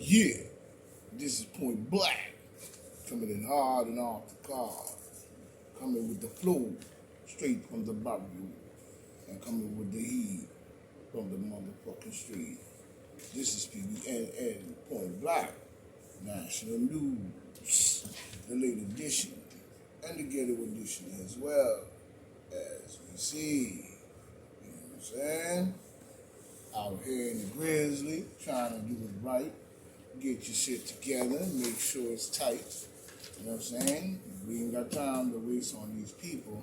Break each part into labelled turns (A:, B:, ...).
A: Yeah, this is Point Black, coming in hard and off the car, coming with the flow straight from the barrio, and coming with the heat from the motherfucking street. This is PBN Point Black, National News, the late edition, and the ghetto edition as well, as we see. You know what I'm saying? Out here in the Grizzly, trying to do it right. Get your shit together, make sure it's tight. You know what I'm saying? We ain't got time to waste on these people,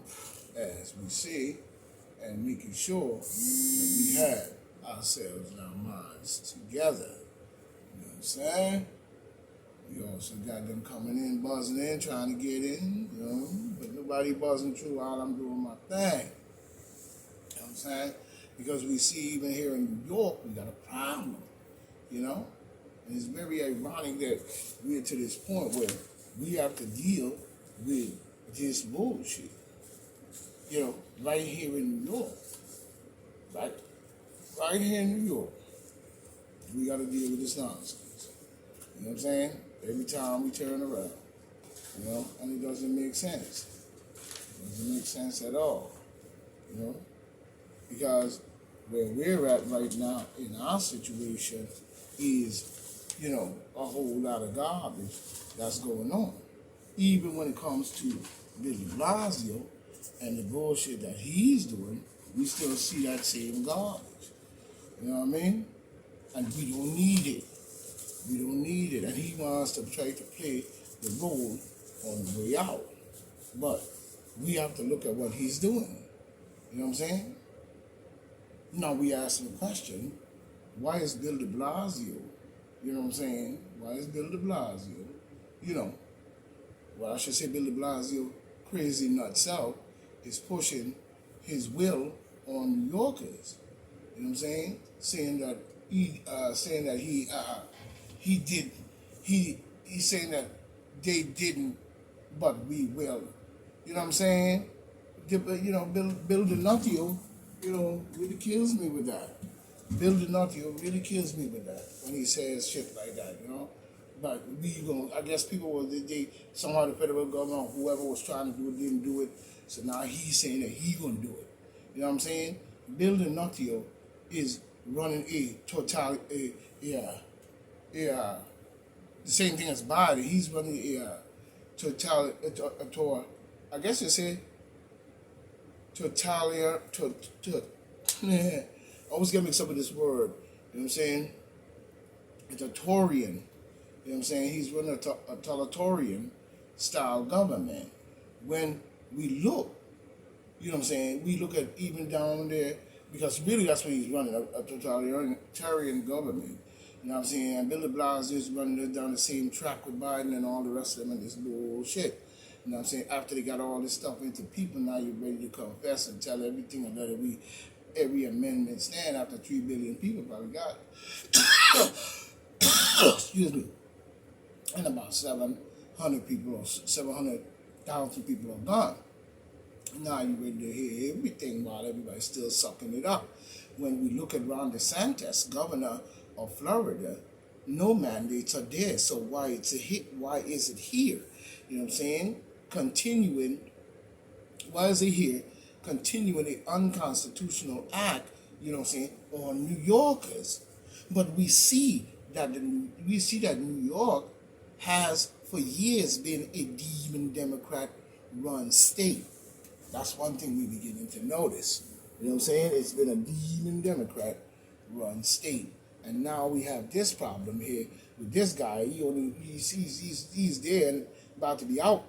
A: as we see, and making sure that we have ourselves and our minds together. You know what I'm saying? We also got them coming in, buzzing in, trying to get in, you know, but nobody buzzing through while I'm doing my thing. You know what I'm saying? Because we see even here in New York, we got a problem, you know? And it's very ironic that we're to this point where we have to deal with this bullshit. You know, right here in New York. Right here in New York. We got to deal with this nonsense. You know what I'm saying? Every time we turn around. You know, and it doesn't make sense. It doesn't make sense at all. You know? Because where we're at right now in our situation is, you know, a whole lot of garbage that's going on. Even when it comes to Billy Blasio and the bullshit that he's doing, we still see that same garbage. You know what I mean? And we don't need it. We don't need it. And he wants to try to play the role on the way out. But we have to look at what he's doing. You know what I'm saying? Now we asking the question, why is Bill de Blasio, you know what I'm saying? Why is Bill de Blasio, you know, well, I should say Bill de Blasio, crazy nut south, is pushing his will on New Yorkers. You know what I'm saying? Saying that he's saying that they didn't, but we will. You know what I'm saying? You know, Bill de Nuttyo, you know, really kills me with that. Bill de Nuttyo really kills me with that when he says shit like that, you know. But I guess people were, somehow the federal government, whoever was trying to do it, didn't do it. So now he's saying that he's going to do it. You know what I'm saying? Bill de Nuttyo is running the same thing as Biden. He's running I guess you say, I always get mixed up with this word. You know what I'm saying? It's a Taurian. You know what I'm saying? He's running a totalitarian style government. When we look, you know what I'm saying? We look at even down there, because really that's what he's running, a totalitarian government. You know what I'm saying? And Bill de Blasio is running down the same track with Biden and all the rest of them and this bullshit. You know what I'm saying? After they got all this stuff into people, now you're ready to confess and tell everything and let every amendment stand after 3 billion people probably got it. Excuse me. And about 700 people or 700,000 people are gone. Now you're ready to hear everything while everybody's still sucking it up. When we look at Ron DeSantis, governor of Florida, no mandates are there. So why is it here? You know what I'm saying? Why is it here? Continuing the unconstitutional act, you know what I'm saying, on New Yorkers. But we see that New York has for years been a demon Democrat-run state. That's one thing we're beginning to notice. You know what I'm saying? It's been a demon Democrat-run state. And now we have this problem here with this guy. He's there and about to be out.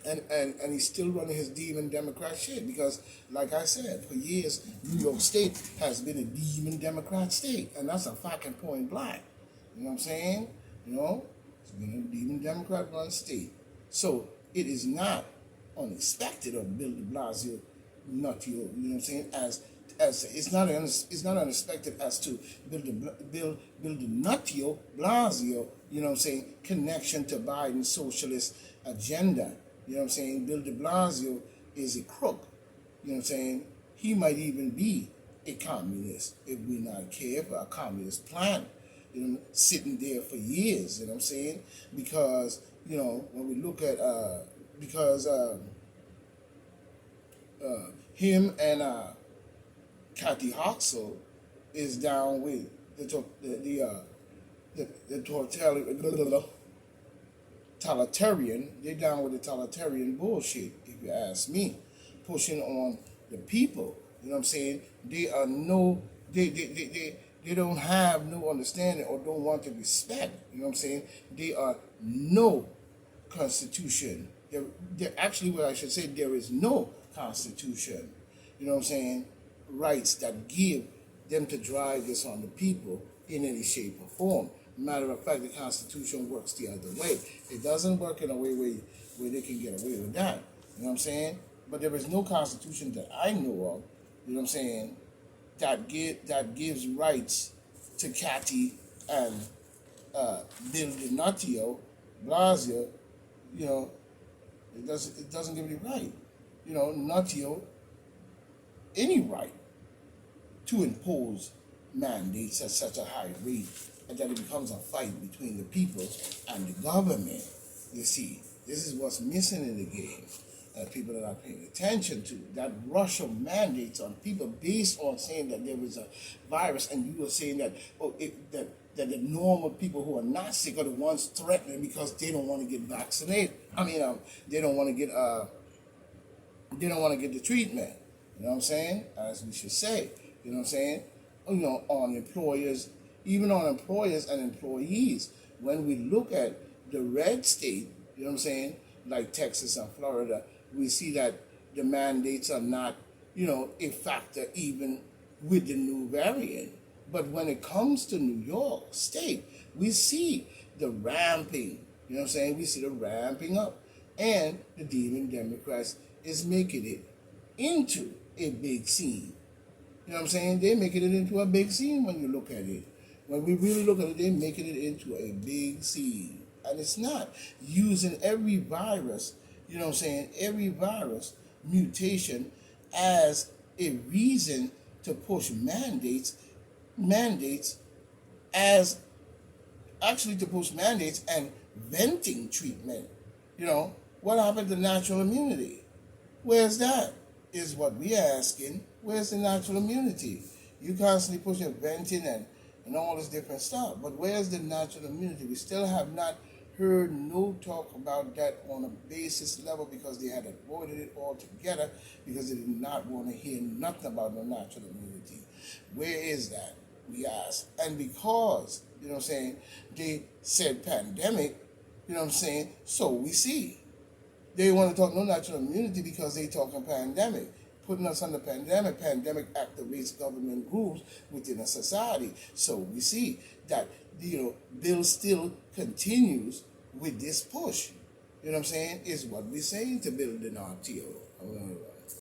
A: And he's still running his demon Democrat shit because, like I said, for years, New York State has been a demon Democrat state. And that's a fucking point blank. You know what I'm saying? You know? It's been a demon Democrat-run state. So it is not unexpected of Bill de Blasio, Nuttyo, you know what I'm saying, as it's not unexpected as to Bill de Nuttyo, Blasio, you know what I'm saying, connection to Biden's socialist agenda. You know what I'm saying? Bill de Blasio is a crook. You know what I'm saying? He might even be a communist if we not care for a communist plan. sitting there for years. You know what I'm saying? Because when we look at because him and Kathy Hoxel is down with the totalitarian. They're down with the totalitarian bullshit, if you ask me, pushing on the people. You know what I'm saying? They are no, they don't have no understanding or don't want to respect. You know what I'm saying? They are no constitution. They're actually, what I should say, there is no constitution. You know what I'm saying? Rights that give them to drive this on the people in any shape or form. Matter of fact, the Constitution works the other way. It doesn't work in a way where they can get away with that. You know what I'm saying? But there is no Constitution that I know of, you know what I'm saying, that gives rights to Cathy and Bill the Nuttyo, Blasio. You know, it doesn't give any right. You know, Nuttyo any right to impose mandates at such a high rate and that it becomes a fight between the people and the government. You see, this is what's missing in the game that people are not paying attention to. That rush of mandates on people based on saying that there was a virus, and you were saying that that the normal people who are not sick are the ones threatening because they don't want to get vaccinated. I mean, they don't want to get the treatment. You know what I'm saying? As we should say. You know what I'm saying? On employers, even on employers and employees. When we look at the red state, you know what I'm saying, like Texas and Florida, we see that the mandates are not, a factor even with the new variant. But when it comes to New York State, we see the ramping, you know what I'm saying? We see the ramping up. And the Demon Democrats is making it into a big scene. You know what I'm saying? They're making it into a big scene when you look at it. When we really look at it, they're making it into a big scene. And it's not using every virus, you know what I'm saying, every virus mutation as a reason to push mandates as actually to push mandates and venting treatment. What happened to natural immunity? Where's that? Is what we're asking. Where's the natural immunity? You constantly pushing venting and all this different stuff. But where's the natural immunity? We still have not heard no talk about that on a basis level because they had avoided it altogether because they did not want to hear nothing about no natural immunity. Where is that? We ask. And because, you know what I'm saying, they said pandemic, you know what I'm saying, so we see. They want to talk no natural immunity because they talking pandemic. Putting us under pandemic activates government rules within a society. So we see that, Bill still continues with this push. You know what I'm saying? Is what we're saying to build an RTO.